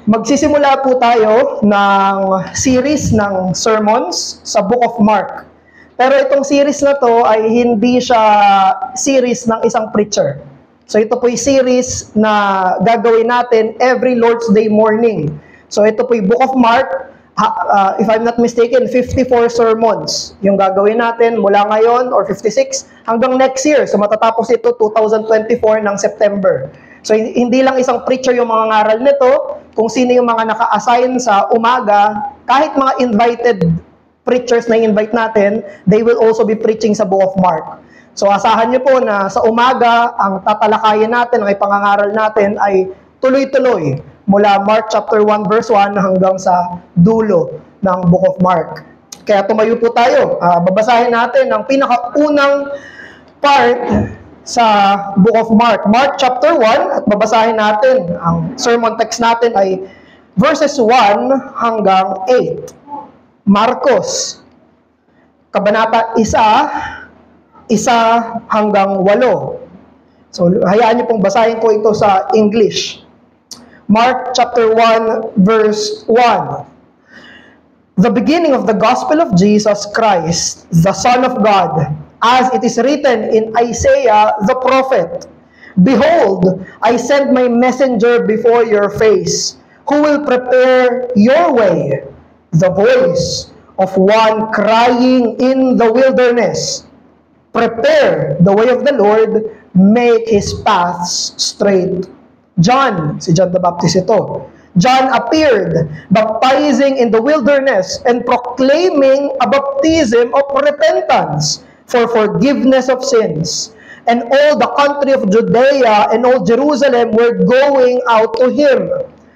Magsisimula po tayo ng series ng sermons sa Book of Mark. Pero itong series na to ay hindi siya series ng isang preacher. So ito po yung series na gagawin natin every Lord's Day morning. So ito po yung Book of Mark. If I'm not mistaken, 54 sermons yung gagawin natin mula ngayon or 56 hanggang next year. So matatapos ito 2024 ng September. So hindi lang isang preacher yung mga ngaral nito, kung sino yung mga naka-assign sa umaga, kahit mga invited preachers na invite natin, they will also be preaching sa Book of Mark. So asahan niyo po na sa umaga, ang tatalakayin natin, ang ipangangaral natin ay tuloy-tuloy mula Mark chapter 1 verse 1 hanggang sa dulo ng Book of Mark. Kaya tumayo po tayo. Babasahin natin ang pinakaunang part sa Book of Mark. Mark chapter 1 at babasahin natin. Ang sermon text natin ay verses 1 hanggang 8. Marcos, kabanata 1 hanggang 8. So, hayaan niyo pong basahin ko ito sa English. Mark chapter 1 verse 1. The beginning of the gospel of Jesus Christ, the Son of God, as it is written in Isaiah the prophet, Behold, I send my messenger before your face, who will prepare your way, the voice of one crying in the wilderness, Prepare the way of the Lord, make his paths straight. John, si John the Baptist ito. John appeared, baptizing in the wilderness and proclaiming a baptism of repentance for forgiveness of sins. And all the country of Judea and all Jerusalem were going out to him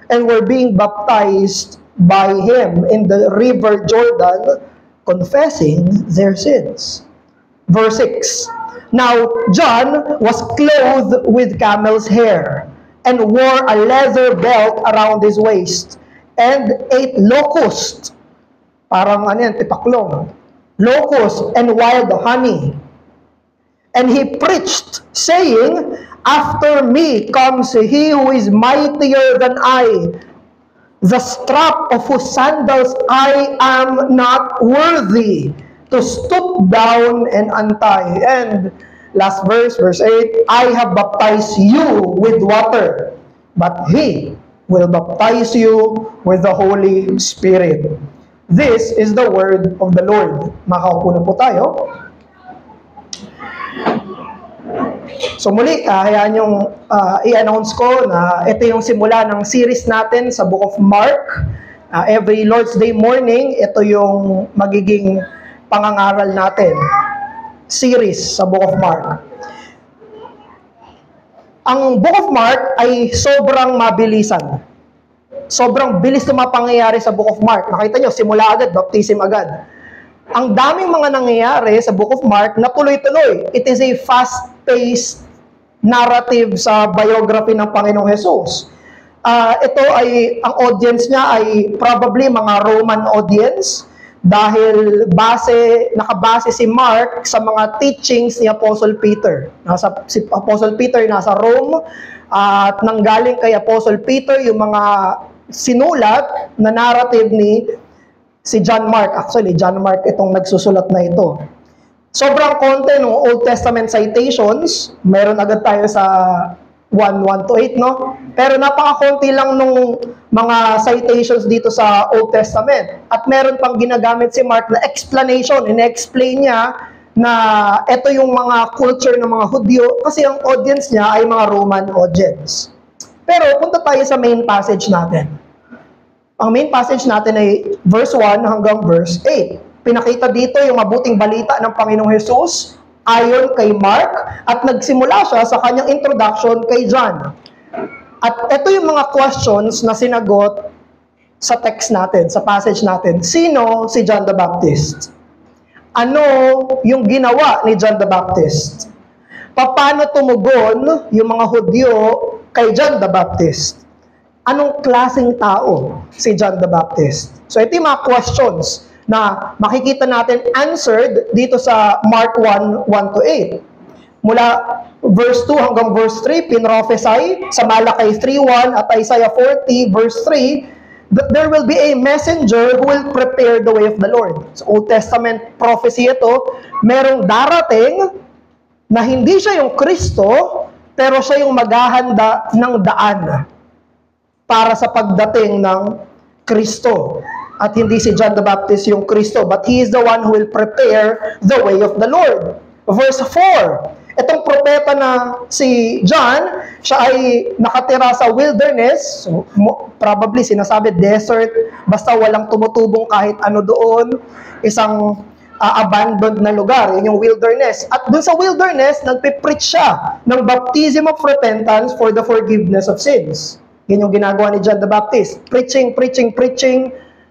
and were being baptized by him in the river Jordan, confessing their sins. Verse 6. Now John was clothed with camel's hair and wore a leather belt around his waist and ate locust, parang ano yan, tipaklong, locust and wild honey. And he preached, saying, After me comes he who is mightier than I, the strap of whose sandals I am not worthy to stoop down and untie. And last verse, verse 8, I have baptized you with water, but he will baptize you with the Holy Spirit. This is the word of the Lord. Makaupo na po tayo. So muli, hayaan yung i-announce ko na ito yung simula ng series natin sa Book of Mark. Every Lord's Day morning, ito yung magiging pangangaral natin. Series sa Book of Mark. Ang Book of Mark ay sobrang mabilisan. Sobrang bilis na mapangyayari sa Book of Mark. Nakita nyo, simula agad, baptism agad. Ang daming mga nangyayari sa Book of Mark na tuloy-tuloy. It is a fast-paced narrative sa biography ng Panginoong Jesus. Ito ay, ang audience niya ay probably mga Roman audience dahil nakabase si Mark sa mga teachings ni Apostle Peter. Si Apostle Peter nasa Rome at nanggaling kay Apostle Peter yung mga sinulat na narrative ni si John Mark. Actually, John Mark itong nagsusulat na ito. Sobrang konti ng Old Testament citations. Meron agad tayo sa 1:1 to 8, no? Pero napaka-konti lang nung mga citations dito sa Old Testament. At meron pang ginagamit si Mark na explanation. In-explain niya na ito yung mga culture ng mga Hudyo kasi ang audience niya ay mga Roman audience. Pero punta tayo sa main passage natin. Ang main passage natin ay verse 1 hanggang verse 8. Pinakita dito yung mabuting balita ng Panginoong Jesus ayon kay Mark at nagsimula siya sa kanyang introduction kay John. At ito yung mga questions na sinagot sa text natin, sa passage natin. Sino si John the Baptist? Ano yung ginawa ni John the Baptist? Paano tumugon yung mga Hudyo kay John the Baptist? Anong klaseng tao si John the Baptist? So ito yung mga questions na makikita natin answered dito sa Mark 1:1 to 8. mula verse 2 hanggang verse 3, pinrophesy sa Malakay 3:1 at Isaiah 40 verse 3, that there will be a messenger who will prepare the way of the Lord. Sa Old Testament prophecy ito, merong darating na hindi siya yung Kristo, pero siya yung maghahanda ng daan para sa pagdating ng Kristo. At hindi si John the Baptist yung Kristo, but he is the one who will prepare the way of the Lord. Verse 4, itong propeta na si John, siya ay nakatira sa wilderness, so, probably sinasabi desert, basta walang tumutubong kahit ano doon, isang abandoned na lugar, yun yung wilderness. At dun sa wilderness, nagpipreach siya ng baptism of repentance for the forgiveness of sins. Yun yung ginagawa ni John the Baptist. Preaching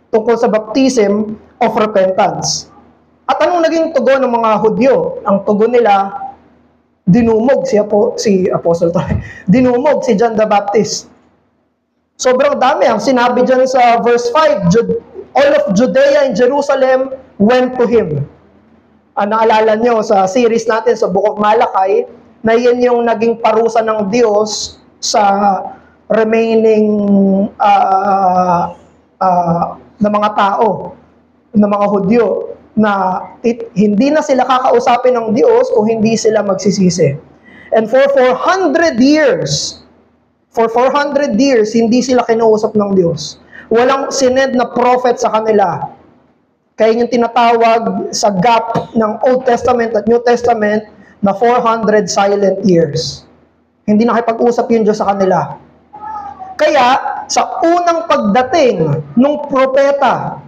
tungkol sa baptism of repentance. At anong naging tugon ng mga Hudyo? Ang tugon nila, dinumog dinumog si John the Baptist. Sobrang dami. Ang sinabi dyan sa verse 5, all of Judea and Jerusalem went to him. Naalala nyo sa series natin sa Book of Malakay, na yan yung naging parusa ng Diyos sa remaining na mga tao, na mga Hudyo, na hindi na sila kakausapin ng Diyos kung hindi sila magsisisi. And for 400 years, hindi sila kinuusap ng Diyos. Walang sined na prophet sa kanila. Kaya yung tinatawag sa gap ng Old Testament at New Testament na 400 silent years. Hindi nakipag-usap yung Diyos sa kanila. Kaya, sa unang pagdating ng propeta,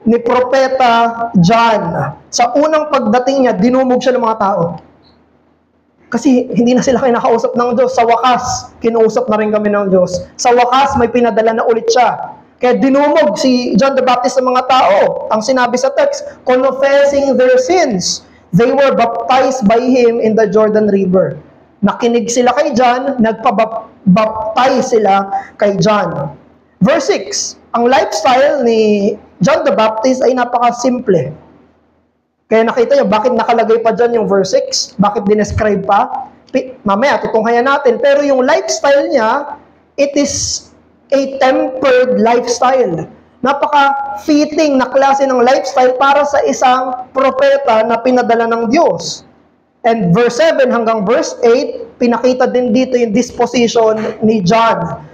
ni Propeta John, sa unang pagdating niya, dinumog siya ng mga tao. Kasi hindi na sila kinakausap ng Diyos. Sa wakas, kinuusap na rin kami ng Diyos. Sa wakas, may pinadala na ulit siya. Kaya dinumog si John the Baptist sa mga tao. Ang sinabi sa text, confessing their sins, they were baptized by him in the Jordan River. Nakinig sila kay John, nagpabaptize sila kay John. Verse 6, ang lifestyle ni John the Baptist ay napaka-simple. Kaya nakita nyo, bakit nakalagay pa dyan yung verse 6? Bakit dinescribe pa? Mamaya, tutunghayan natin. Pero yung lifestyle niya, it is a tempered lifestyle. Napaka-fitting na klase ng lifestyle para sa isang propeta na pinadala ng Diyos. And verse 7 hanggang verse 8, pinakita din dito yung disposition ni John.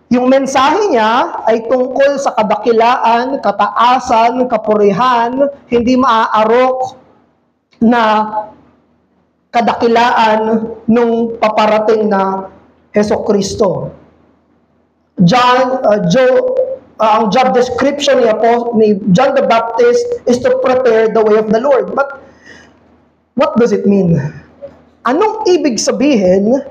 Yung mensahe niya ay tungkol sa kadakilaan, kataasan, kapurihan, hindi maaarok na kadakilaan nung paparating na Hesukristo. Ang job description ni John the Baptist is to prepare the way of the Lord. But what does it mean? Anong ibig sabihin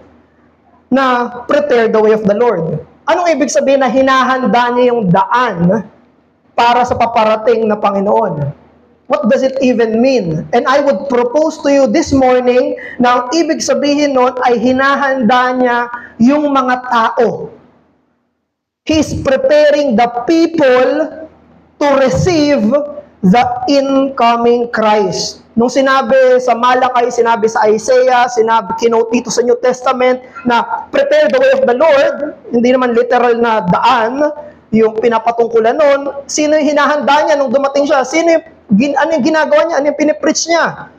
na prepare the way of the Lord? Anong ibig sabihin na hinahanda niya yung daan para sa paparating na Panginoon? What does it even mean? And I would propose to you this morning na ang ibig sabihin nun ay hinahanda niya yung mga tao. He's preparing the people to receive the incoming Christ. Nung sinabi sa Malakay, sinabi sa Isaiah, kinote dito sa New Testament na prepare the way of the Lord, hindi naman literal na daan, yung pinapatungkulan nun, sino yung hinahanda niya nung dumating siya? Ano yung ginagawa niya? Ano yung pinipreach niya?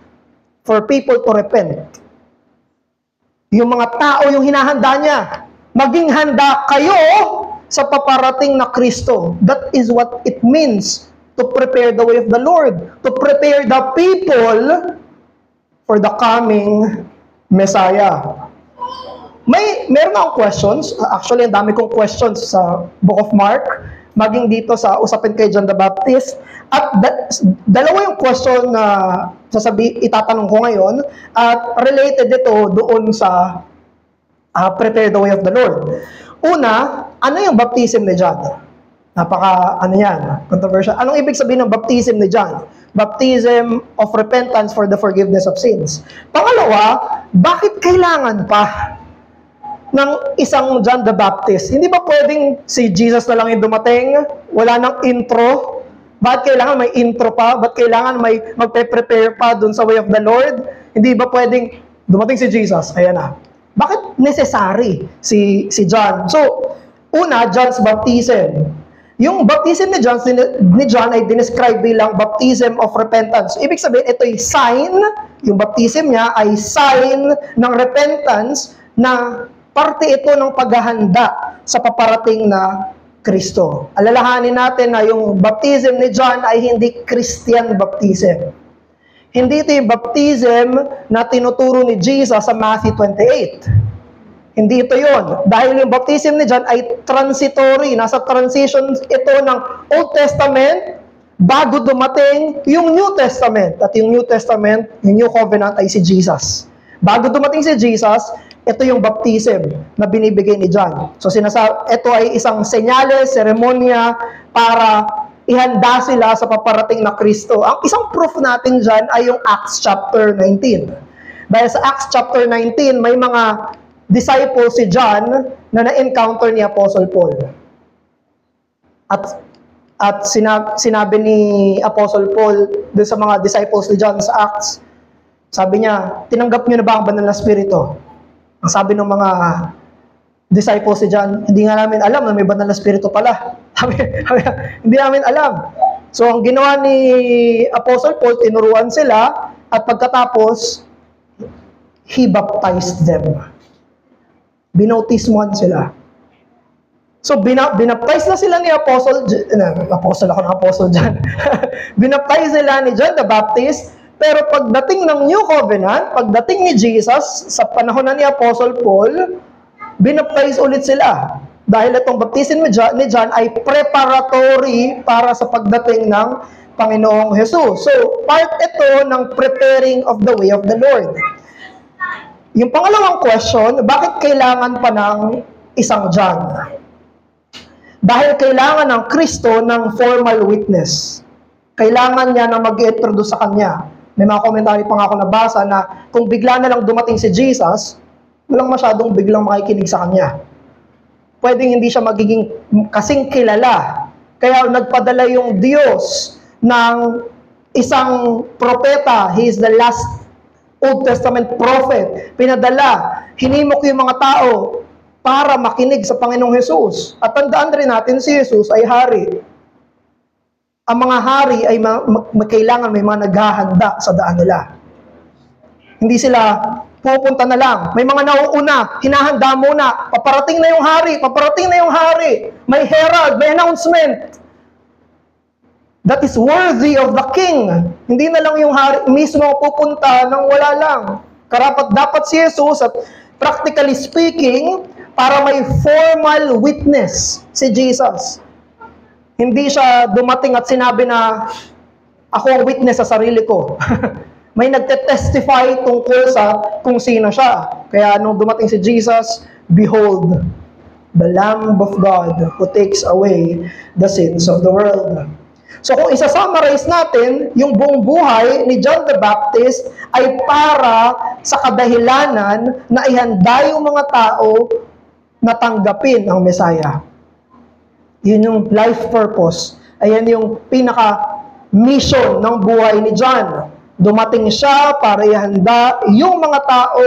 For people to repent. Yung mga tao yung hinahanda niya. Maging handa kayo sa paparating na Kristo. That is what it means to prepare the way of the Lord, to prepare the people for the coming Messiah. Meron akong questions. Actually, ang dami kong questions sa Book of Mark, maging dito sa usapin kay John the Baptist. At dalawa yung question na itatanong ko ngayon, at related ito doon sa prepare the way of the Lord. Una, ano yung baptism ni John? Controversial. Anong ibig sabihin ng baptism ni John? Baptism of repentance for the forgiveness of sins. Pangalawa, bakit kailangan pa ng isang John the Baptist? Hindi ba pwedeng si Jesus na lang yung dumating? Wala nang intro? Bakit kailangan may intro pa? Bakit kailangan may magpe-prepare pa dun sa way of the Lord? Hindi ba pwedeng dumating si Jesus, ayan na. Bakit necessary si John? So, una, John's baptism. Yung baptism ni John ay dinescribe bilang baptism of repentance. Ibig sabihin, ito ay sign, yung baptism niya ay sign ng repentance na parte ito ng paghahanda sa paparating na Kristo. Alalahanin natin na yung baptism ni John ay hindi Christian baptism. Hindi ito yung baptism na tinuturo ni Jesus sa Matthew 28. Hindi ito yun. Dahil yung baptism ni John ay transitory. Nasa transition ito ng Old Testament bago dumating yung New Testament. At yung New Testament, yung New Covenant ay si Jesus. Bago dumating si Jesus, ito yung baptism na binibigay ni John. So ito ay isang senyales, seremonya para ihanda sila sa paparating na Kristo. Ang isang proof natin dyan ay yung Acts chapter 19. Dahil sa Acts chapter 19, may mga disciple si John na na-encounter ni Apostle Paul. At sinabi ni Apostle Paul doon sa mga disciples ni John sa Acts, sabi niya, tinanggap niyo na ba ang banal na spirito? Ang sabi ng mga disciples si John, hindi nga namin alam na may banal na spirito pala. Hindi namin alam. So ang ginawa ni Apostle Paul, tinuruan sila at pagkatapos, he baptized them. Binautismuhan sila. So, binaptize na sila ni Apostle John. Binaptize sila ni John the Baptist, pero pagdating ng New Covenant, pagdating ni Jesus, sa panahon na ni Apostle Paul, binaptize ulit sila. Dahil itong baptism ni John ay preparatory para sa pagdating ng Panginoong Jesus. So, part ito ng preparing of the way of the Lord. Yung pangalawang question, bakit kailangan pa ng isang John? Dahil kailangan ng Kristo ng formal witness. Kailangan niya na mag-introduce sa kanya. May mga komentary pa nga ako nabasa na kung bigla na lang dumating si Jesus, walang masyadong biglang makikinig sa kanya. Pwedeng hindi siya magiging kasing kilala. Kaya nagpadala yung Diyos ng isang propeta. He is the last Old Testament prophet, pinadala, hinimok yung mga tao para makinig sa Panginoong Jesus. At tandaan rin natin, si Jesus ay hari. Ang mga hari ay kailangan may mga naghahanda sa daan nila. Hindi sila pupunta na lang. May mga nauuna, hinahanda muna. Paparating na yung hari, paparating na yung hari. May herald, may announcement that is worthy of the king. Hindi na lang yung hari mismo pupunta nang wala lang. Karapat dapat si Jesus at practically speaking, para may formal witness si Jesus. Hindi siya dumating at sinabi na ako ang witness sa sarili ko. May nagte-testify tungkol sa kung sino siya. Kaya nung dumating si Jesus, behold, the Lamb of God who takes away the sins of the world. So kung isa-summarize natin, yung buong buhay ni John the Baptist ay para sa kadahilanan na ihanda yung mga tao na tanggapin ang Messiah. Yun yung life purpose. Ayan yung pinaka-mission ng buhay ni John. Dumating siya para ihanda yung mga tao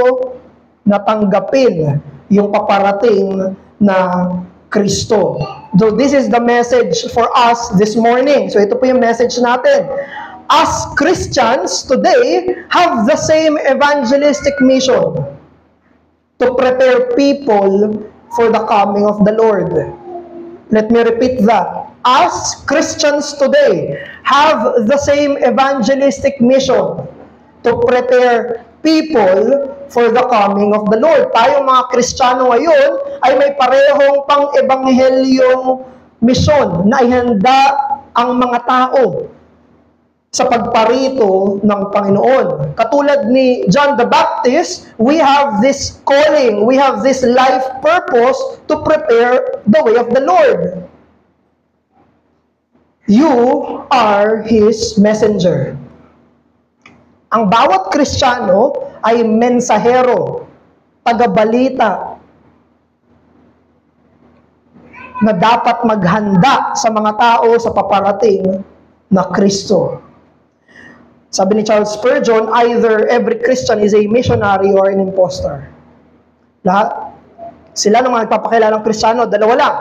na tanggapin yung paparating na Kristo. So this is the message for us this morning. So ito po yung message natin. Us Christians today have the same evangelistic mission to prepare people for the coming of the Lord. Let me repeat that. Us Christians today have the same evangelistic mission to prepare people for the coming of the Lord. Tayong mga Kristiyano ngayon ay may parehong pang-ebanghelyong misyon na ihanda ang mga tao sa pagparito ng Panginoon. Katulad ni John the Baptist, we have this calling, we have this life purpose to prepare the way of the Lord. You are His messenger. Ang bawat Kristiyano ay mensahero, tagabalita, na dapat maghanda sa mga tao sa paparating na Kristo. Sabi ni Charles Spurgeon, either every Christian is a missionary or an impostor. Lahat, sila ng mga nagpapakilalang Kristiyano, dalawa lang.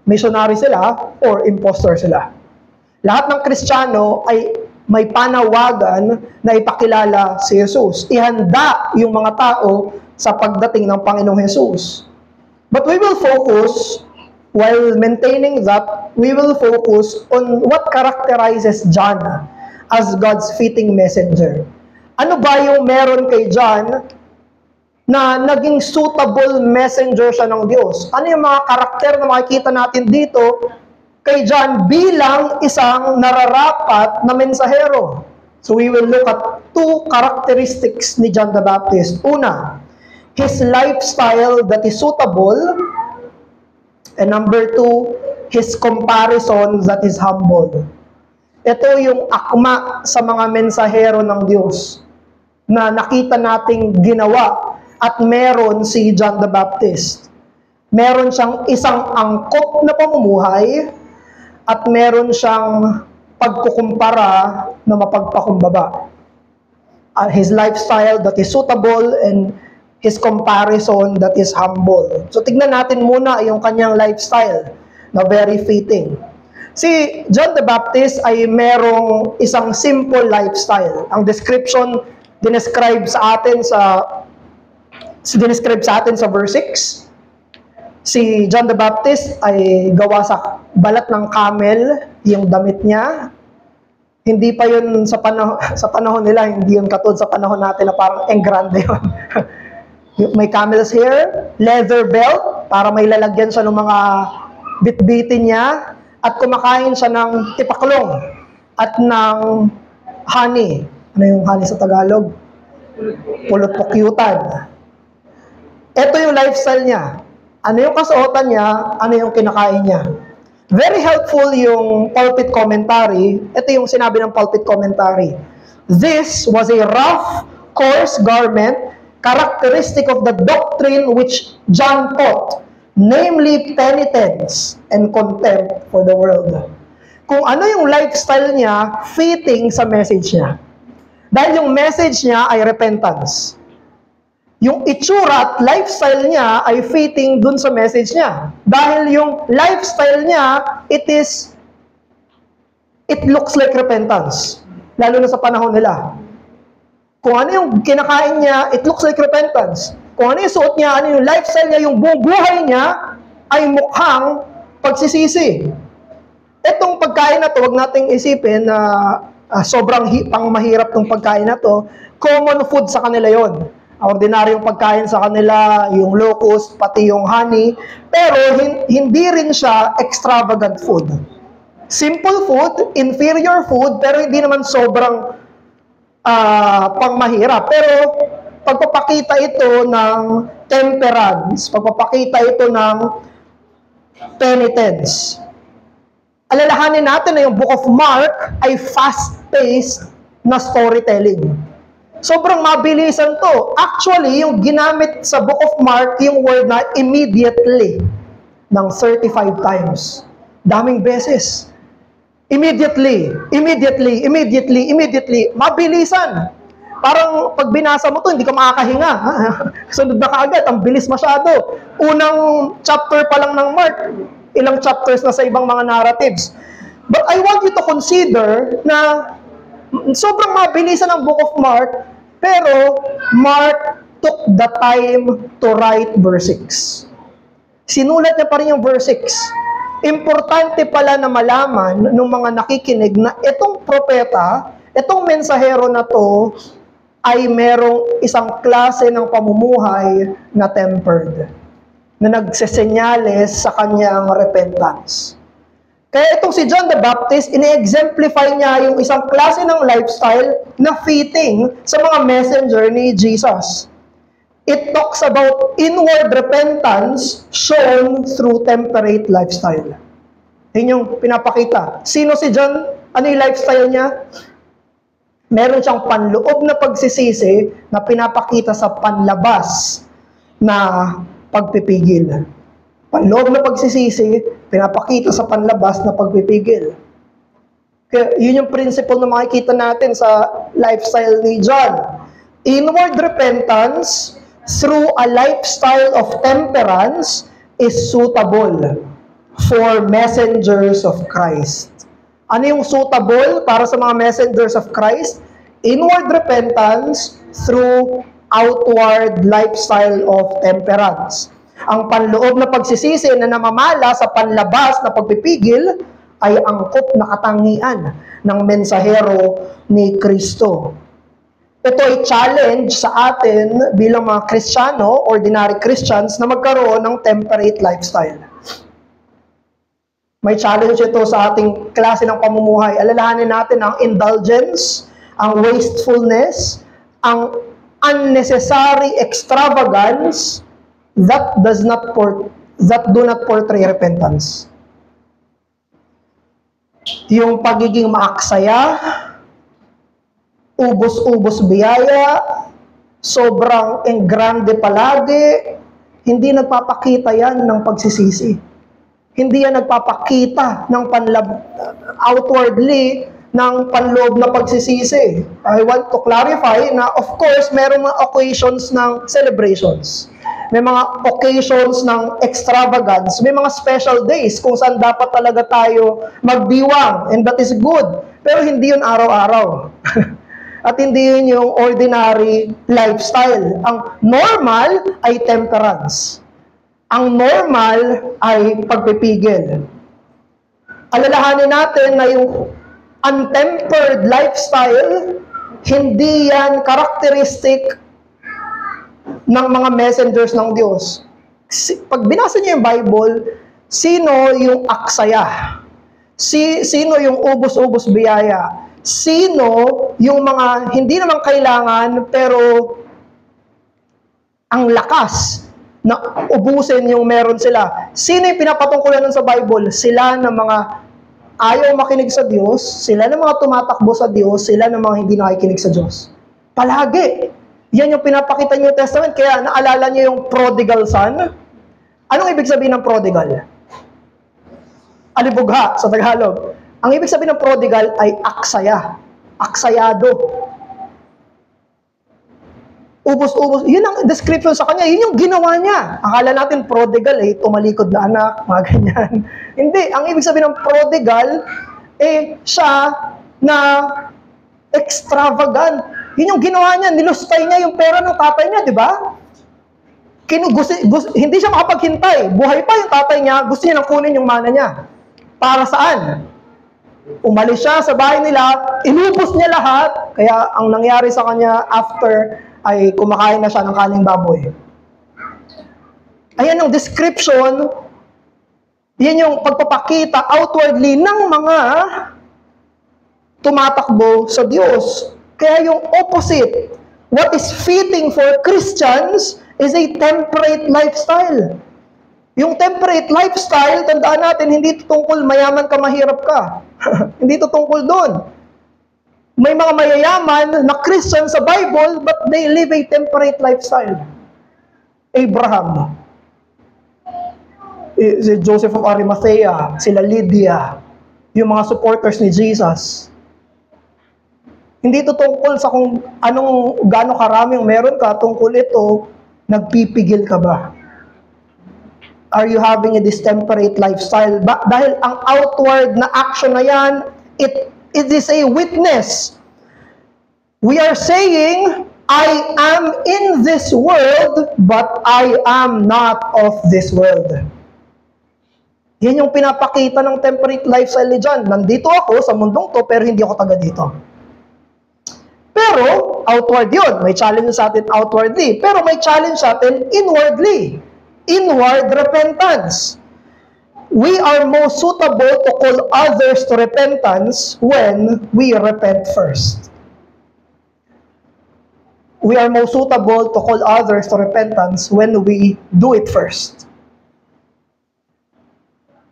Missionary sila or impostor sila. Lahat ng Kristiyano ay may panawagan na ipakilala si Jesus. Ihanda yung mga tao sa pagdating ng Panginoong Jesus. But we will focus, while maintaining that, we will focus on what characterizes John as God's fitting messenger. Ano ba yung meron kay John na naging suitable messenger siya ng Diyos? Ano yung mga karakter na makikita natin dito kay John bilang isang nararapat na mensahero? So we will look at two characteristics ni John the Baptist. Una, his lifestyle that is suitable. And number two, his comparison that is humble. Ito yung akma sa mga mensahero ng Diyos na nakita nating ginawa at meron si John the Baptist. Meron siyang isang angkop na pamumuhay at meron siyang pagkukumpara na mapagpakumbaba. His lifestyle that is suitable and his comparison that is humble. So tignan natin muna yung kanyang lifestyle na very fitting. Si John the Baptist ay merong isang simple lifestyle. Ang description dinescribe sa atin sa verse 6. Si John the Baptist ay gawa sa balat ng camel, yung damit niya. Hindi pa yun sa panahon nila, hindi yun katulad sa panahon natin na parang engrande yun. May camel's hair, leather belt, para may lalagyan siya ng mga bitbitin niya, at kumakain siya ng tipaklong at ng honey. Ano yung honey sa Tagalog? Pulot pukyutan. Ito yung lifestyle niya. Ano yung kasuotan niya, ano yung kinakain niya. Very helpful yung pulpit commentary. Ito yung sinabi ng pulpit commentary. This was a rough, coarse garment, characteristic of the doctrine which John taught, namely penitence and contempt for the world. Kung ano yung lifestyle niya, fitting sa message niya. Dahil yung message niya ay repentance. Yung itsura at lifestyle niya ay fitting dun sa message niya. Dahil yung lifestyle niya, it looks like repentance. Lalo na sa panahon nila. Kung ano yung kinakain niya, it looks like repentance. Kung ano yung suot niya, ano yung lifestyle niya, yung buong buhay niya, ay mukhang pagsisisi. Etong pagkain na to, wag nating isipin na sobrang pang mahirap tong pagkain na to. Common food sa kanila yon. Ordinaryong pagkain sa kanila, yung locust, pati yung honey. Pero hindi rin siya extravagant food. Simple food, inferior food, pero hindi naman sobrang pang mahirap. Pero pagpapakita ito ng temperance, pagpapakita ito ng penitence. Alalahanin natin na yung Book of Mark ay fast-paced na storytelling. Sobrang mabilisan to. Actually, yung ginamit sa Book of Mark, yung word na immediately, ng 35 times. Daming beses. Immediately, immediately, immediately, immediately. Mabilisan. Parang pag binasa mo to, hindi ka makakahinga. Sunod na kaagad, ang bilis masyado. Unang chapter pa lang ng Mark, ilang chapters na sa ibang mga narratives. But I want you to consider na sobrang mabilisan ang Book of Mark, pero Mark took the time to write verse 6. Sinulat niya pa rin yung verse 6. Importante pala na malaman ng mga nakikinig na itong propeta, itong mensahero na to, ay merong isang klase ng pamumuhay na tempered, na nagsesenyales sa kanyang repentance. Kaya itong si John the Baptist, ini-exemplify niya yung isang klase ng lifestyle na fitting sa mga messenger ni Jesus. It talks about inward repentance shown through temperate lifestyle. Yun yung pinapakita. Sino si John? Ano yung lifestyle niya? Meron siyang panloob na pagsisisi na pinapakita sa panlabas na pagpipigil. Panloob na pagsisisi, pinapakita sa panlabas na pagpipigil. Kaya yun yung principle na makikita natin sa lifestyle ni John. Inward repentance through a lifestyle of temperance is suitable for messengers of Christ. Ano yung suitable para sa mga messengers of Christ? Inward repentance through outward lifestyle of temperance. Ang panloob na pagsisisi na namamala sa panlabas na pagpipigil ay angkop na katangian ng mensahero ni Kristo. Ito ay challenge sa atin bilang mga Kristiyano, ordinary Christians, na magkaroon ng temperate lifestyle. May challenge ito sa ating klase ng pamumuhay. Alalahanin natin ang indulgence, ang wastefulness, ang unnecessary extravagance that do not portray repentance. Yung pagiging maaksaya, ubos-ubos biyaya, sobrang engrande palagi, hindi nagpapakita yan ng pagsisisi. Hindi yan nagpapakita ng outwardly ng panloob na pagsisisi. I want to clarify na of course, merong mga occasions ng celebrations. May mga occasions ng extravagance. May mga special days kung saan dapat talaga tayo magdiwang. And that is good. Pero hindi yun araw-araw. At hindi yun yung ordinary lifestyle. Ang normal ay temperance. Ang normal ay pagpipigil. Alalahanin natin na yung untempered lifestyle, hindi yan characteristic ng mga messengers ng Diyos. Pag binasa niyo yung Bible, sino yung aksaya? Sino yung ubos-ubos biyaya? Sino yung mga hindi naman kailangan pero ang lakas na ubusin yung meron sila? Sino yung pinapatungkulan nun sa Bible? Sila na mga ayaw makinig sa Diyos, sila na mga tumatakbo sa Diyos, sila na mga hindi nakikinig sa Diyos. Palagi. Yan yung pinapakita New Testament. Kaya naalala niyo yung prodigal son? Anong ibig sabihin ng prodigal? Alibugha sa Tagalog. Ang ibig sabihin ng prodigal ay aksaya. Aksayado. Ubos-ubos. Yun ang description sa kanya. Yun yung ginawa niya. Akala natin prodigal, tumalikod na anak, mga ganyan. Hindi. Ang ibig sabihin ng prodigal, siya na extravagant. Yun yung ginawa niya. Nilustay niya yung pera ng tatay niya, di ba? Hindi siya makapaghintay. Buhay pa yung tatay niya, gusto niya nang kunin yung mana niya. Para saan? Umalis siya sa bahay nila, inubos niya lahat, kaya ang nangyari sa kanya after ay kumakain na siya ng kaning baboy. Ayan yung description, yan yung pagpapakita outwardly ng mga tumatakbo sa Diyos. Kaya yung opposite, what is fitting for Christians is a temperate lifestyle. Yung temperate lifestyle, tandaan natin, hindi ito tungkol mayaman ka, mahirap ka. Hindi ito tungkol doon. May mga mayayaman na Christian sa Bible, but they live a temperate lifestyle. Abraham, si Joseph of Arimathea, sila Lydia, yung mga supporters ni Jesus. Hindi ito tungkol sa kung gaano karaming meron ka, tungkol ito, nagpipigil ka ba? Are you having a distemperate lifestyle? Dahil ang outward na action na yan, it is a witness. We are saying, I am in this world, but I am not of this world. Yan yung pinapakita ng temperate lifestyle ni John. Nandito ako sa mundong to, pero hindi ako taga dito. Pero, outward yun. May challenge sa atin outwardly. Pero may challenge sa atin inwardly. Inward repentance. We are most suitable to call others to repentance when we repent first. We are most suitable to call others to repentance when we do it first.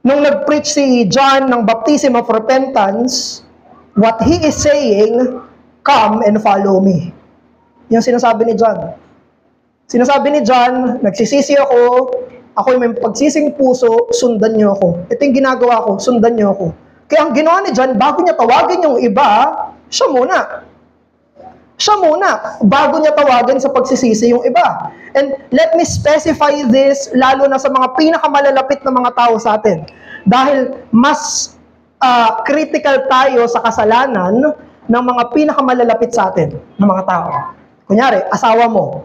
Nung nag-preach si John ng baptism of repentance, what he is saying, come and follow me. Yung sinasabi ni John. Sinasabi ni John, nagsisisi ako'y may pagsising puso, sundan niyo ako. Ito yung ginagawa ko, sundan niyo ako. Kaya ang ginawa ni John, bago niya tawagin yung iba, siya muna. Siya muna, bago niya tawagin sa pagsisisi yung iba. And let me specify this, lalo na sa mga pinakamalalapit na mga tao sa atin. Dahil mas critical tayo sa kasalanan ng mga pinakamalalapit sa atin, ng mga tao. Kunyari, asawa mo.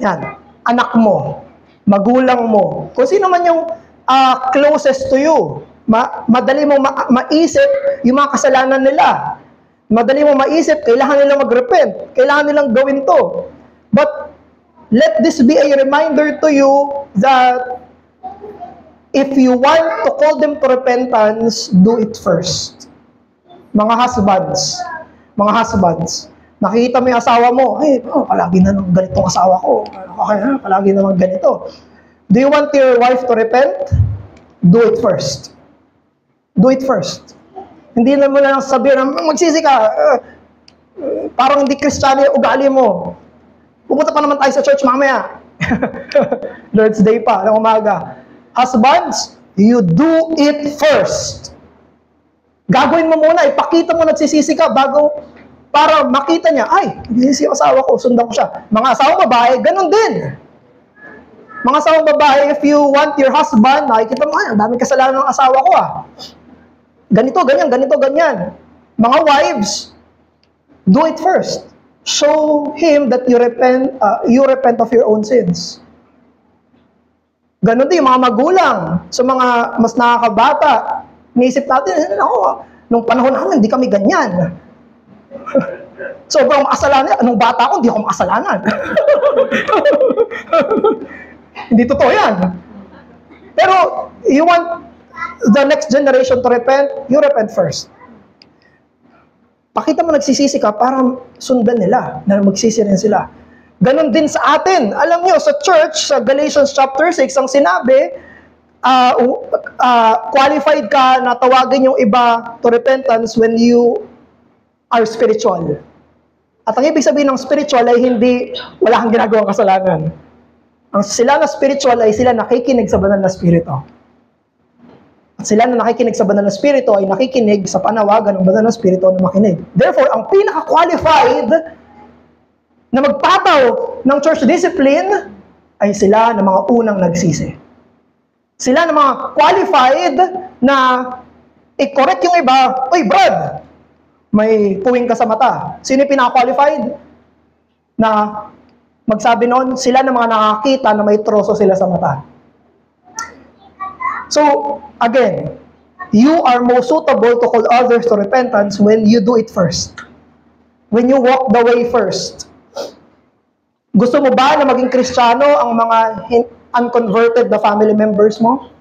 Yan. Anak mo. Magulang mo. Kung sino man yung closest to you. Madali mo maisip yung mga kasalanan nila. Madali mo maisip, kailangan nilang mag-repent. Kailangan nilang gawin to. But, let this be a reminder to you that if you want to call them to repentance, do it first. Mga husbands, nakikita mo yung asawa mo, palagi na ng ganitong asawa ko. Okay na, palagi naman ganito. Do you want your wife to repent? Do it first. Do it first. Hindi na mo lang sabihin, magsisi ka, parang hindi Kristiyano yung ugali mo. Pupunta pa naman tayo sa church mamaya. Lord's Day pa, ng umaga. Husbands, you do it first. Gagawin mo muna, ipakita mo nagsisisi ka bago, para makita niya, ay, nagsisisi yung asawa ko, sundan ko siya. Mga asawang babae, ganun din. Mga asawang babae, if you want your husband, nakikita mo, ay, ang daming kasalanan ng asawa ko ganito, ganyan. Mga wives, do it first. Show him that you repent of your own sins. Ganon din yung mga magulang. Sa mga mas nakakabata, niisip natin, nung panahon namin, hindi kami ganyan. Sobrang makasalanan. Anong bata ko, hindi ako makasalanan. Hindi totoo yan. Pero, you want the next generation to repent, you repent first. Pakita mo nagsisisi ka para sundan nila, na magsisi rin sila. Ganon din sa atin. Alam niyo, sa church, sa Galatians chapter 6, ang sinabi, qualified ka na tawagin yung iba to repentance when you are spiritual. At ang ibig sabihin ng spiritual ay hindi, wala kang ginagawang kasalanan. Ang sila na spiritual ay sila nakikinig sa banal na spirito. At sila na nakikinig sa banal na spirito ay nakikinig sa panawagan ng banal na spirito na makinig. Therefore, ang pinaka-qualified na magpataw ng church discipline ay sila na mga unang nagsisi. Sila na mga qualified na i-correct yung iba, "Oy, Brad, may puwing ka sa mata." Sino yung pinaka-qualified na magsabi noon? Sila na mga nakakita na may troso sila sa mata. So, again, you are most suitable to call others to repentance when you do it first. When you walk the way first. Gusto mo ba na maging Kristiyano ang mga unconverted na family members mo?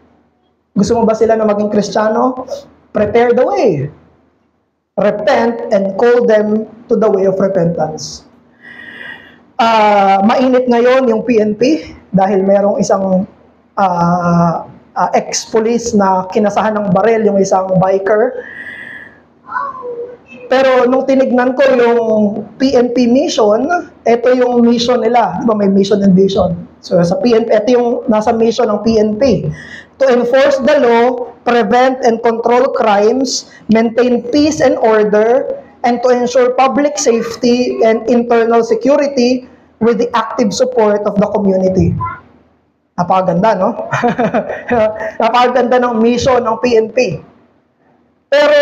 Gusto mo ba sila na maging Kristiyano? Prepare the way. Repent and call them to the way of repentance. Mainit ngayon yung PNP dahil mayroong isang ex-police na kinasahan ng baril yung isang biker. Pero nung tinignan ko yung PNP mission, ito yung mission nila. Diba may mission and vision? So sa PNP, ito yung nasa mission ng PNP. To enforce the law, prevent and control crimes, maintain peace and order, and to ensure public safety and internal security with the active support of the community. Napakaganda, no? Napakaganda ng mission ng PNP. Pero,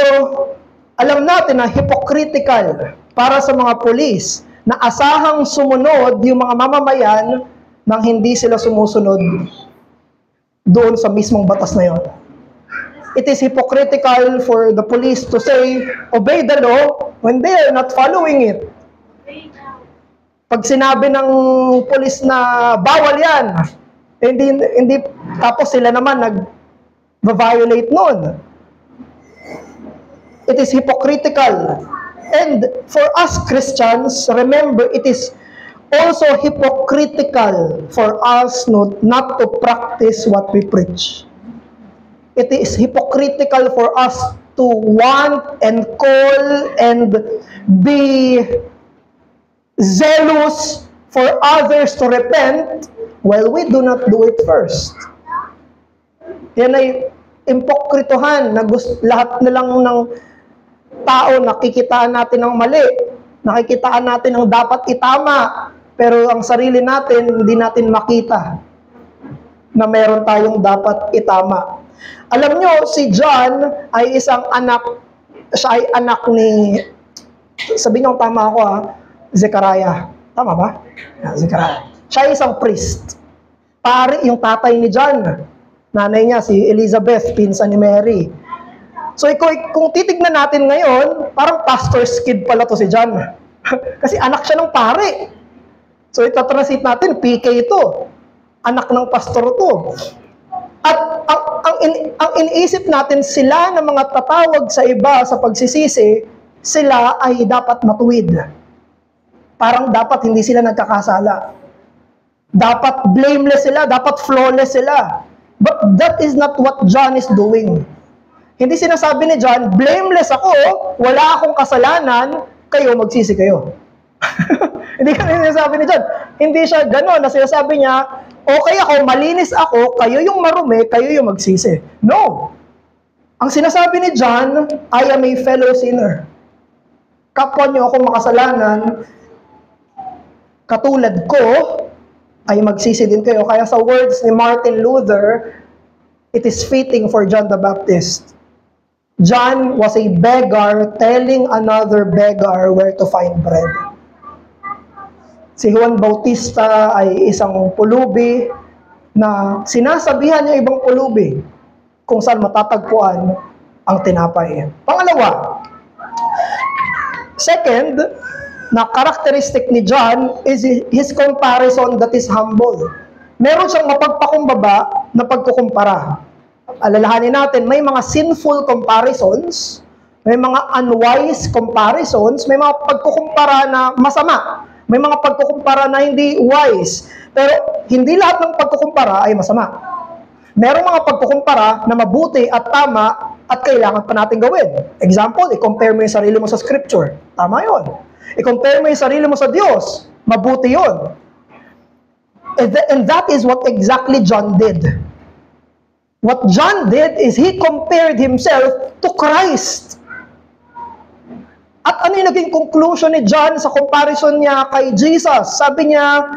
alam natin na hypocritical para sa mga pulis na asahang sumunod yung mga mamamayan nang hindi sila sumusunod doon sa mismong batas na yon. It is hypocritical for the police to say, obey the law when they are not following it. Pag sinabi ng pulis na bawal yan, hindi tapos sila naman nag-violate nun. It is hypocritical. And for us Christians, remember, it is also hypocritical for us not to practice what we preach. It is hypocritical for us to want and call and be zealous for others to repent while we do not do it first. Yan ay impokrituhan na lahat na lang ng tao nakikitaan natin ng mali, nakikitaan natin ang dapat itama, pero ang sarili natin hindi natin makita na meron tayong dapat itama. Alam nyo, si John ay isang anak, siya ay anak ni, sabihin nyo tama ako Zechariah. Tama ba? Zechariah. Siya ay isang priest. Pari yung tatay ni John. Nanay niya, si Elizabeth, pinsan ni Mary. So, kung titignan natin ngayon, parang pastor's kid pala to si John. Kasi anak siya ng pare. So, itatranslate natin, PK ito. Anak ng pastor to. At ang iniisip natin, sila na mga tatawag sa iba sa pagsisisi, sila ay dapat matuwid. Parang dapat hindi sila nagkakasala. Dapat blameless sila, dapat flawless sila. But that is not what John is doing. Hindi sinasabi ni John, blameless ako, wala akong kasalanan, kayo magsisi kayo. Hindi ka sinasabi ni John. Hindi siya gano'n na sinasabi niya, okay ako, malinis ako, kayo yung marumi, kayo yung magsisi. No. Ang sinasabi ni John, I am a fellow sinner. Kapwa niyo ako makasalanan, katulad ko, ay magsisi din kayo. Kaya sa words ni Martin Luther, it is fitting for John the Baptist. John was a beggar telling another beggar where to find bread. Si Juan Bautista ay isang pulubi na sinasabihan yung ibang pulubi kung saan matatagpuan ang tinapay. Pangalawa, second, na characteristic ni John is his comparison that is humble. Meron siyang mapagpakumbaba na pagkukumpara. Alalahanin natin, may mga sinful comparisons, may mga unwise comparisons, may mga pagkukumpara na masama, may mga pagkukumpara na hindi wise. Pero hindi lahat ng pagkukumpara ay masama. Merong mga pagkukumpara na mabuti at tama at kailangan pa natin gawin. Example, i-compare mo yung sarili mo sa scripture. Tama yun. I-compare mo yung sarili mo sa Diyos. Mabuti yun. And that is what exactly John did. What John did is he compared himself to Christ. At ano yung naging conclusion ni John sa comparison niya kay Jesus? Sabi niya,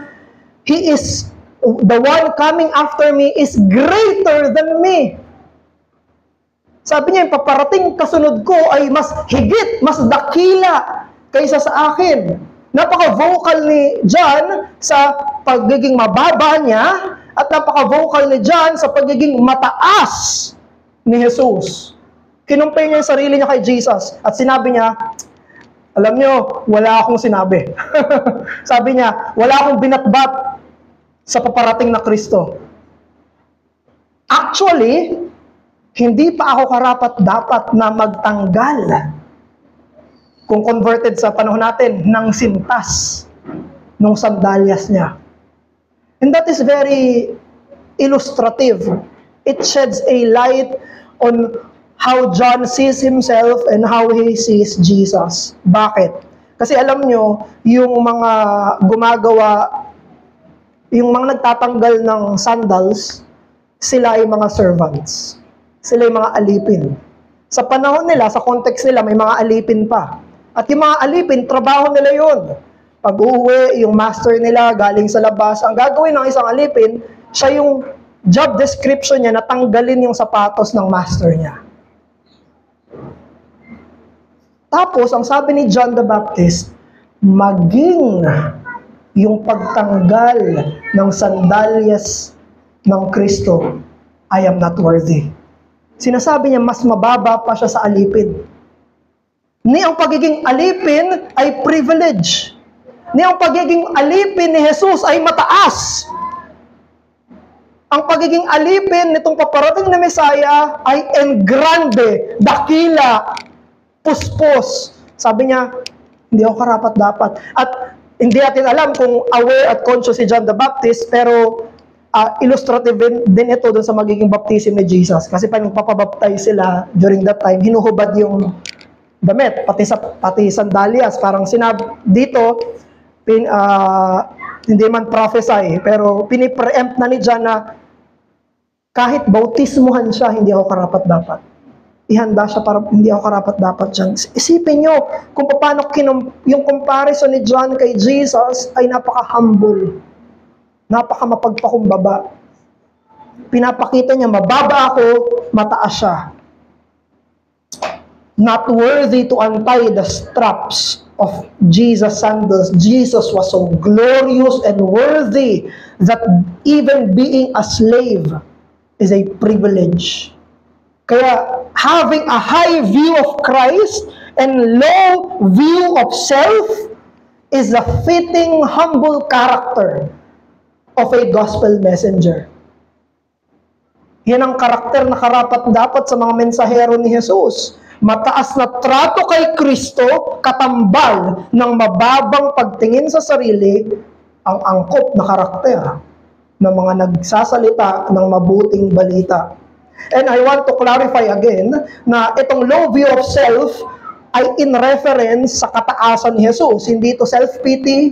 he is, the one coming after me is greater than me. Sabi niya, yung paparating kasunod ko ay mas higit, mas dakila kaysa sa akin. Napaka-vocal ni John sa pagiging mababa niya at napaka-vocal ni John sa pagiging mataas ni Jesus. Kinumpay niya yung sarili niya kay Jesus at sinabi niya, alam niyo, wala akong sinabi. Sabi niya, wala akong binatbat sa paparating na Kristo. Actually, hindi pa ako karapat-dapat na magtanggal, kung converted sa panahon natin, ng sintas ng sandalyas niya. And that is very illustrative. It sheds a light on how John sees himself and how he sees Jesus. Bakit? Kasi alam nyo, yung mga gumagawa, yung mga nagtatanggal ng sandals, sila ay mga servants. Sila ay mga alipin. Sa panahon nila, sa context nila, may mga alipin pa. At yung mga alipin, trabaho nila yun. Pag uuwi, yung master nila galing sa labas, ang gagawin ng isang alipin, siya yung job description niya na tanggalin yung sapatos ng master niya. Tapos, ang sabi ni John the Baptist, maging yung pagtanggal ng sandalyas ng Kristo, I am not worthy. Sinasabi niya, mas mababa pa siya sa alipin. Ni ang pagiging alipin ay privilege. Ni ang pagiging alipin ni Jesus ay mataas. Ang pagiging alipin nitong paparating na Messiah ay engrande, dakila, puspos. Sabi niya, hindi ako karapat-dapat. At hindi natin alam kung aware at conscious si John the Baptist, pero illustrative din ito dun sa magiging baptism ni Jesus. Kasi pag papabaptize sila during that time, hinuhubad yung damit, pati sandalyas. Parang sinabi dito, hindi man prophesy, pero pinipreempt na ni John na Kahit bautismuhan siya, hindi ako karapat-dapat. Ihanda siya para hindi ako karapat-dapat dyan. Isipin nyo, kung paano yung comparison ni John kay Jesus ay napaka-humble. Napaka-mapagpakumbaba. Pinapakita niya, mababa ako, mataas siya. Not worthy to untie the straps of Jesus' sandals. Jesus was so glorious and worthy that even being a slave is a privilege. Kaya, having a high view of Christ and low view of self is a fitting, humble character of a gospel messenger. Yan ang karakter na karapat-dapat sa mga mensahero ni Jesus. Mataas na trato kay Kristo, katambal ng mababang pagtingin sa sarili, ang angkop na karakter ng mga nagsasalita ng mabuting balita. And I want to clarify again na itong low view of self ay in reference sa kataasan ni Jesus. Hindi ito self-pity.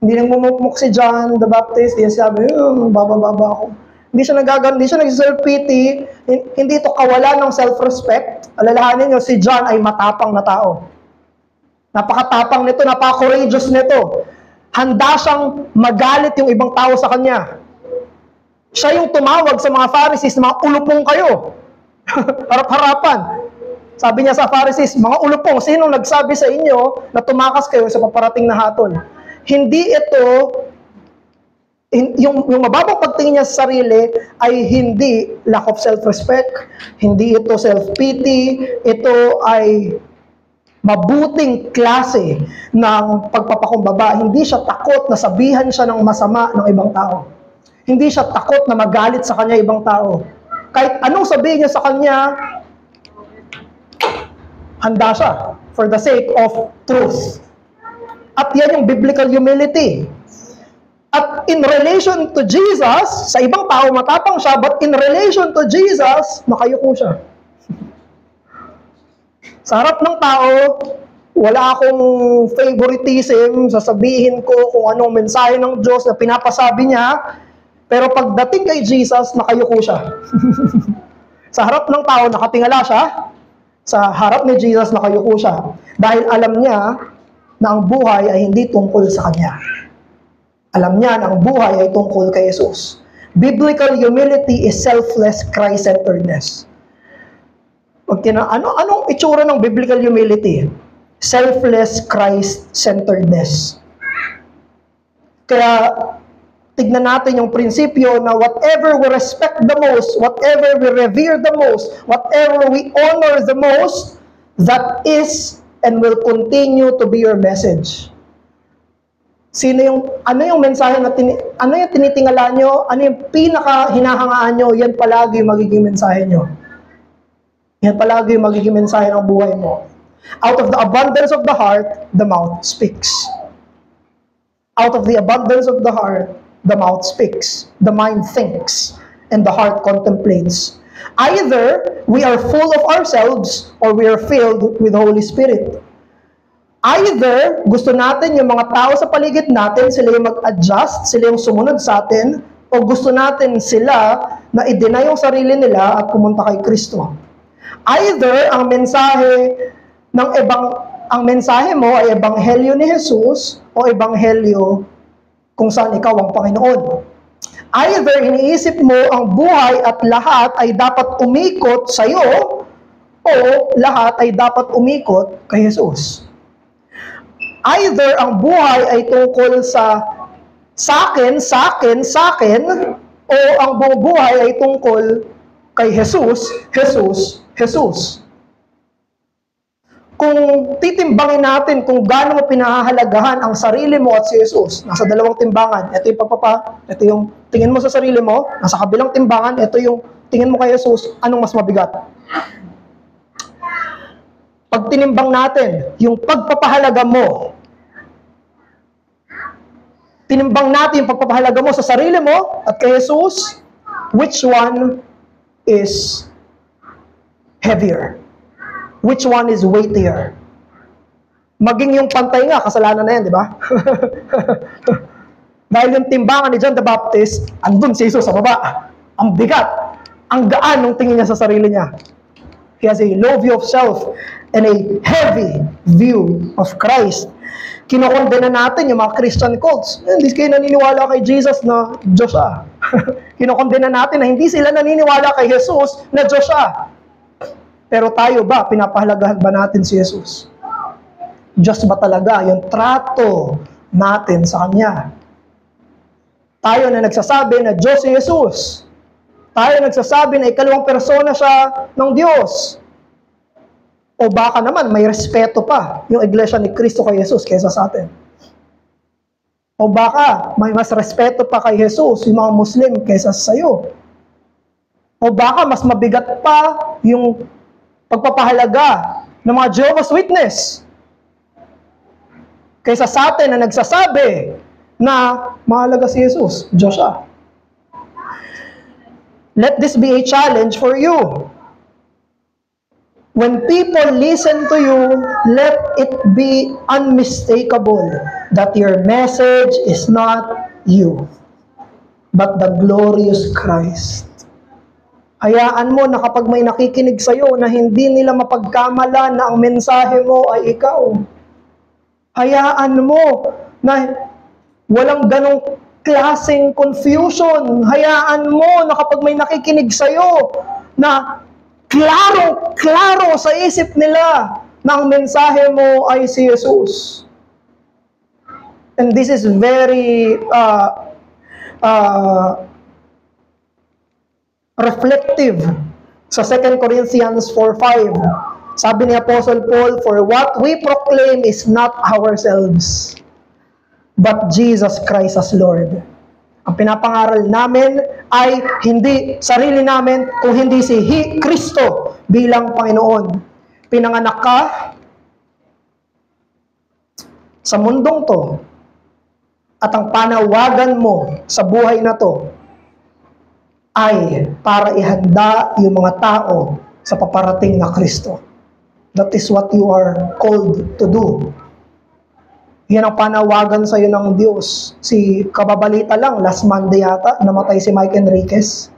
Hindi nang mumukmuk si John the Baptist. Hindi sabi, baba-baba ako. Hindi siya nag-self-pity. Hindi ito kawalan ng self-respect. Alalahanin nyo, si John ay matapang na tao. Napakatapang nito, napaka-courageous nito. Handa siyang magalit yung ibang tao sa kanya. Siya yung tumawag sa mga Pharisees, mga ulupong kayo. Harap-harapan. Sabi niya sa Pharisees, mga ulupong, sino nagsabi sa inyo na tumakas kayo sa paparating na hatol? Hindi ito, yung mababang pagtingin niya sa sarili ay hindi lack of self-respect, hindi ito self-pity, ito ay mabuting klase ng pagpapakumbaba. Hindi siya takot na sabihan siya ng masama ng ibang tao. Hindi siya takot na magalit sa kanya ibang tao. Kahit anong sabihin niya sa kanya, handa siya for the sake of truth. At yan yung biblical humility. At in relation to Jesus, sa ibang tao matapang siya, but in relation to Jesus, nakayuko siya. Sa harap ng tao, wala akong favoritism, sasabihin ko kung anong mensahe ng Diyos na pinapasabi niya, pero pagdating kay Jesus, nakayuko siya. Sa harap ng tao, nakatingala siya. Sa harap ni Jesus, nakayuko siya. Dahil alam niya na ang buhay ay hindi tungkol sa kanya. Alam niya na ang buhay ay tungkol kay Jesus. Biblical humility is selfless Christ-centeredness. Anong itsura ng biblical humility? Selfless Christ-centeredness. Kaya, tignan natin yung prinsipyo na whatever we respect the most, whatever we revere the most, whatever we honor the most, that is and will continue to be your message. Ano yung mensahe na ano yung tinitingala nyo, ano yung pinaka hinahangaan nyo, yan palagi yung magiging mensahe nyo. Yan palagi yung magiging mensahe ng buhay mo. Out of the abundance of the heart, the mouth speaks. Out of the abundance of the heart, the mouth speaks, the mind thinks, and the heart contemplates. Either we are full of ourselves or we are filled with the Holy Spirit. Either gusto natin yung mga tao sa paligid natin, sila yung mag-adjust, sila yung sumunod sa atin, o gusto natin sila na i-deny yung sarili nila at pumunta kay Kristo. Either ang mensahe mo ay ebanghelyo ni Jesus o ebanghelyo kung saan ikaw ang Panginoon. Either iniisip mo ang buhay at lahat ay dapat umikot sa iyo o lahat ay dapat umikot kay Jesus. Either ang buhay ay tungkol sa akin, o ang buong buhay ay tungkol kay Jesus. Kung titimbangin natin kung gaano mo pinahahalagahan ang sarili mo at si Jesus, nasa dalawang timbangan. Ito yung tingin mo sa sarili mo, nasa kabilang timbangan, ito yung tingin mo kay Jesus, anong mas mabigat? Pag tinimbang natin, yung pagpapahalaga mo, tinimbang natin yung pagpapahalaga mo sa sarili mo at kay Jesus, which one is heavier? Which one is weightier? Maging yung pantay nga, kasalanan na yan, di ba? Dahil yung timbangan ni John the Baptist, andun si Jesus sa baba. Ang bigat. Ang gaan ng tingin niya sa sarili niya. He has a low view of self and a heavy view of Christ. Kinokondena natin yung mga Christian cults. Hindi kayo naniniwala kay Jesus na Diyos siya. Kinokondena natin na hindi sila naniniwala kay Jesus na Diyos siya. Pero tayo ba, pinapahalagahan ba natin si Jesus? Diyos ba talaga yung trato natin sa Kanya? Tayo na nagsasabi na Diyos si Jesus. Tayo nagsasabi na ikalawang persona siya ng Diyos. O baka naman may respeto pa yung iglesia ni Cristo kay Jesus kaysa sa atin. O baka may mas respeto pa kay Jesus yung mga Muslim kaysa sa iyo. O baka mas mabigat pa yung pagpapahalaga ng mga Jehovah's Witness kaysa sa atin na nagsasabi na mahalaga si Jesus, Diyos siya. Let this be a challenge for you. When people listen to you, let it be unmistakable that your message is not you, but the glorious Christ. Hayaan mo na kapag may nakikinig sa'yo na hindi nila mapagkamalan na ang mensahe mo ay ikaw. Hayaan mo na walang ganong klaseng confusion. Hayaan mo na kapag may nakikinig sa'yo na klaro sa isip nila na ang mensahe mo ay si Jesus. And this is very reflective sa 2 Corinthians 4:5. Sabi ni Apostle Paul, "For what we proclaim is not ourselves, but Jesus Christ as Lord." Ang pinapangaral namin ay hindi sarili namin, kung hindi si Kristo bilang Panginoon. Pinanganak ka sa mundong to, at ang panawagan mo sa buhay na to ay para ihanda yung mga tao sa paparating na Kristo. That is what you are called to do. Yan ang panawagan sa'yo ng Diyos. Si kababalita lang, last Monday yata, namatay si Mike Enriquez.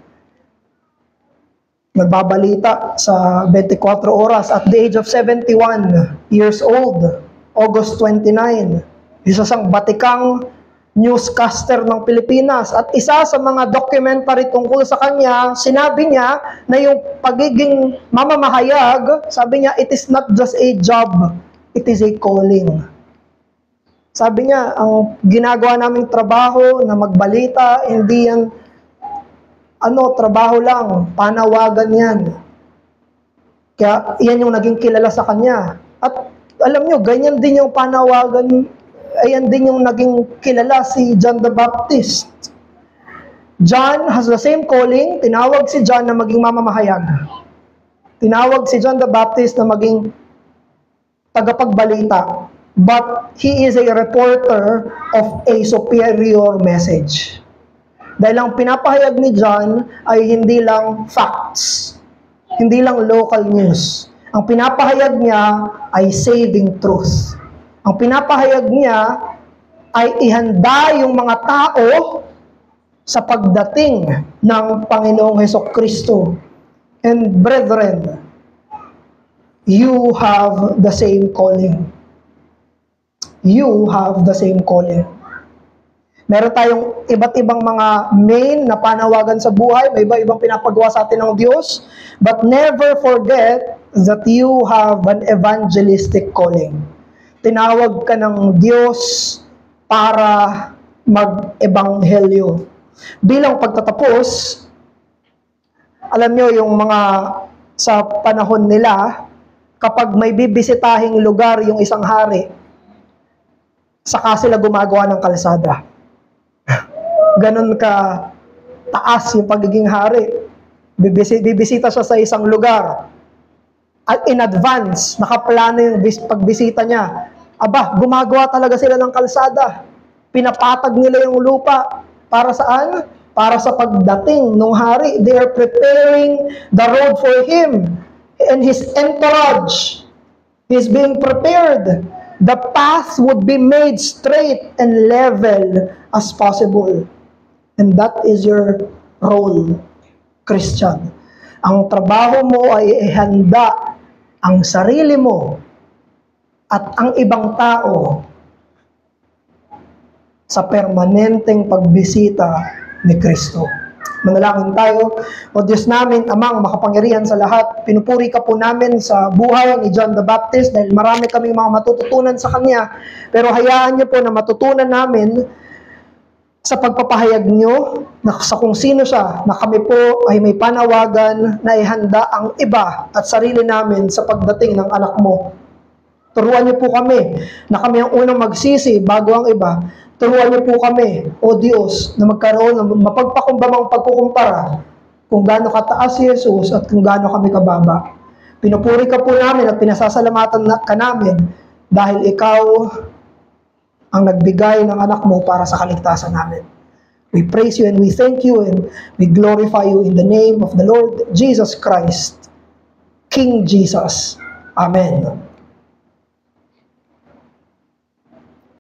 Nagbabalita sa 24 oras at the age of 71 years old, August 29. Isa siyang batikang newscaster ng Pilipinas. At isa sa mga documentary tungkol sa kanya, sinabi niya na yung pagiging mamamahayag, sabi niya, it is not just a job, it is a calling. Sabi niya, ang ginagawa naming trabaho na magbalita, hindi yan, trabaho lang, panawagan yan. Kaya yan yung naging kilala sa kanya. At alam niyo, ganyan din yung panawagan, ayan din yung naging kilala si John the Baptist. John has the same calling, tinawag si John na maging mamamahayag. Tinawag si John the Baptist na maging tagapagbalita. But he is a reporter of a superior message. Dahil ang pinapahayag ni John ay hindi lang facts, hindi lang local news. Ang pinapahayag niya ay saving truth. Ang pinapahayag niya ay ihanda yung mga tao sa pagdating ng Panginoong Hesukristo. And brethren, you have the same calling. You have the same calling. Meron tayong iba't ibang mga main na panawagan sa buhay, may iba-ibang pinapagawa sa atin ng Diyos, but never forget that you have an evangelistic calling. Tinawag ka ng Diyos para mag-ebanghelyo. Bilang pagtatapos, alam nyo yung mga sa panahon nila, kapag may bibisitahing lugar yung isang hari, saka sila gumagawa ng kalsada. Ganon ka taas yung pagiging hari. Bibisita siya sa isang lugar. At in advance, nakaplano yung pagbisita niya. Aba, gumagawa talaga sila ng kalsada. Pinapatag nila yung lupa. Para saan? Para sa pagdating ng hari. They are preparing the road for him and his entourage. He's being prepared. The path would be made straight and level as possible. And that is your role, Christian. Ang trabaho mo ay ihanda ang sarili mo at ang ibang tao sa permanenteng pagbisita ni Kristo. Manalangin tayo. O Diyos namin, Amang makapangyarihan sa lahat, pinupuri ka po namin sa buhay ni John the Baptist dahil marami kaming mga matututunan sa Kanya. Pero hayaan niyo po na matutunan namin sa pagpapahayag niyo na sa kung sino siya, na kami po ay may panawagan na ihanda ang iba at sarili namin sa pagdating ng anak mo. Turuan niyo po kami na kami ang unang magsisi bago ang iba. Turuan niyo po kami, O Diyos, na magkaroon ng mapagpakumbabang pagkukumpara kung gaano kataas si Jesus at kung gaano kami kababa. Pinupuri ka po namin at pinasasalamatan ka namin dahil ikaw ang nagbigay ng anak mo para sa kaligtasan namin. We praise you and we thank you and we glorify you in the name of the Lord Jesus Christ, King Jesus. Amen.